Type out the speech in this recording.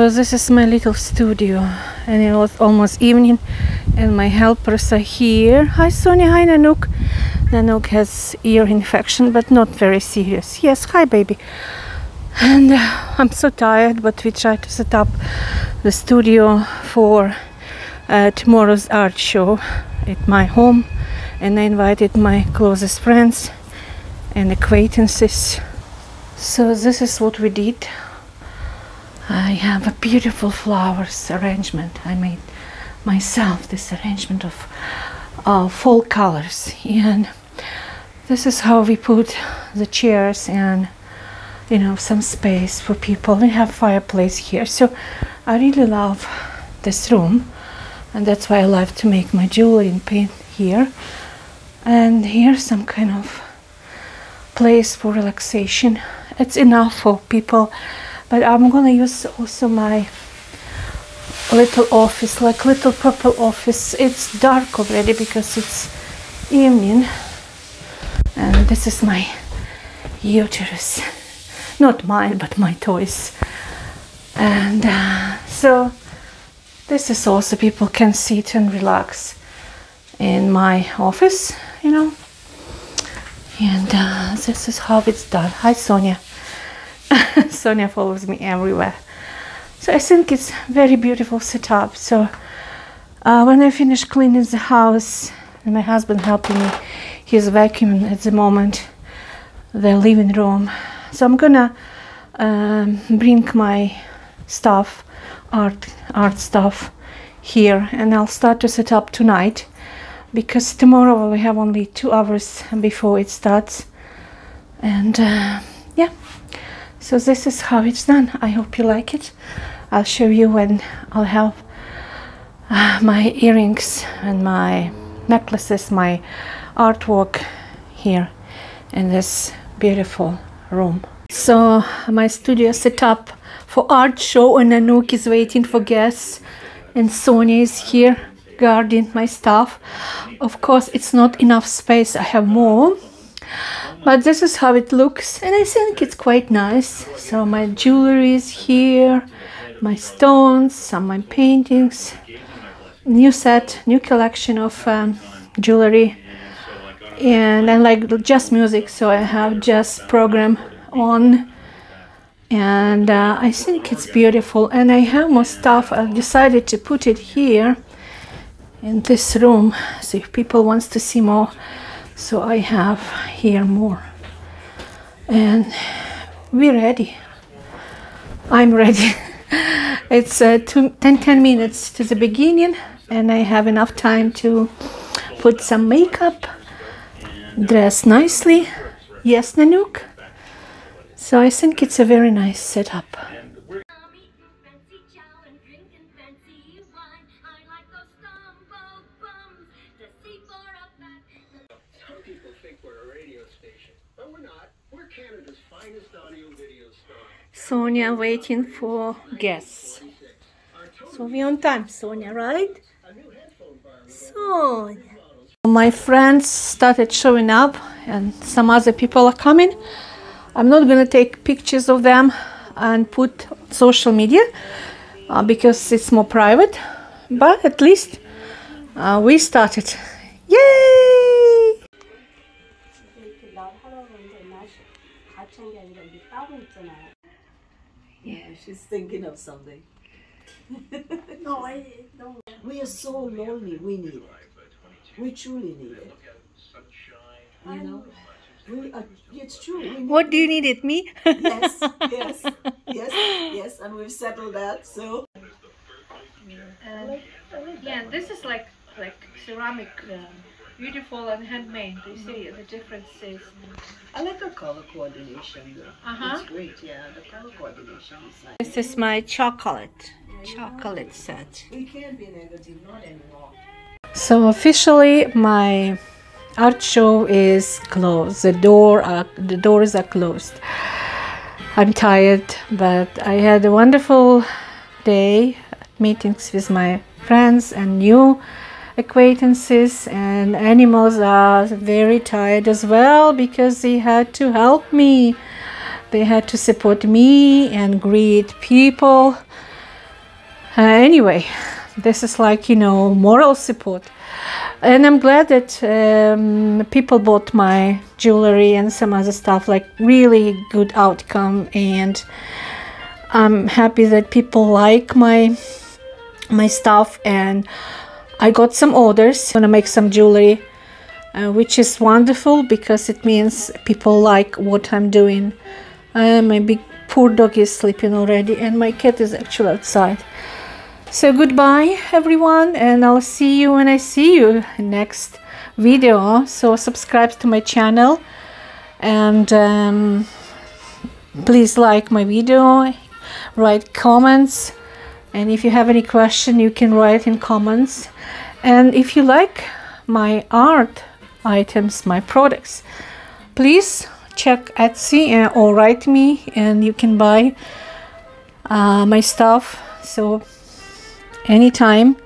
So this is my little studio, and it was almost evening and my helpers are here. Hi Sonia, hi Nanook. Nanook has ear infection but not very serious. Yes, hi baby. And I'm so tired, but we try to set up the studio for tomorrow's art show at my home, and I invited my closest friends and acquaintances. So this is what we did. I have a beautiful flowers arrangement. I made myself this arrangement of fall colors, and this is how we put the chairs and, you know, some space for people. We have fireplace here, so I really love this room, and that's why I love to make my jewelry and paint here. And here's some kind of place for relaxation. It's enough for people, but I'm gonna use also my little office, like little purple office. It's dark already because it's evening, and this is my uterus, not mine but my toys. And so this is also, people can sit and relax in my office, you know. And this is how it's done. Hi Sonia. Sonia follows me everywhere. So I think it's very beautiful setup. So when I finish cleaning the house, and my husband helping me, he's vacuuming at the moment the living room. So I'm gonna bring my stuff, art stuff here, and I'll start to set up tonight, because tomorrow we have only 2 hours before it starts. And yeah, so this is how it's done. I hope you like it. I'll show you when I'll have my earrings and my necklaces, my artwork here in this beautiful room. So my studio set up for art show, and Nanook is waiting for guests, and Sonia is here guarding my stuff. Of course it's not enough space, I have more, but this is how it looks, and I think it's quite nice. So my jewelry is here, my stones, some of my paintings, new set, new collection of jewelry, and I like jazz music, so I have jazz program on, and I think it's beautiful. And I have more stuff. I decided to put it here in this room, so if people wants to see more, so I have here more. And we're ready. I'm ready. It's 10 minutes to the beginning, and I have enough time to put some makeup, dress nicely. Yes, Nanook? So I think it's a very nice setup. Sonia waiting for guests. So we're on time, Sonia, right? Sonia. My friends started showing up, and some other people are coming. I'm not gonna take pictures of them and put social media because it's more private, but at least we started. Yay! Yeah, she's thinking of something. No, I don't. We are so lonely. We need it. We truly need it. You know, it's true. What do you need it, me? Yes, yes, yes, yes, and we've settled that. So. Yeah, this is like ceramic, beautiful and handmade. You see the differences. I like the color coordination though. It's great, yeah. The color coordination is nice. This is my chocolate set. We can't be negative, not anymore. So officially my art show is closed. The doors are closed. I'm tired, but I had a wonderful day, meetings with my friends and new acquaintances, and animals are very tired as well because they had to help me. They had to support me and greet people. Anyway, this is like, you know, moral support. And I'm glad that people bought my jewelry and some other stuff, like really good outcome. And I'm happy that people like my stuff, and I got some orders. I'm gonna make some jewelry, which is wonderful because it means people like what I'm doing. My big poor dog is sleeping already, and my cat is actually outside. So goodbye everyone, and I'll see you when I see you next video. So subscribe to my channel, and please like my video, write comments, and if you have any question you can write in comments. And if you like my art items, my products, please check Etsy or write me, and you can buy my stuff. So anytime.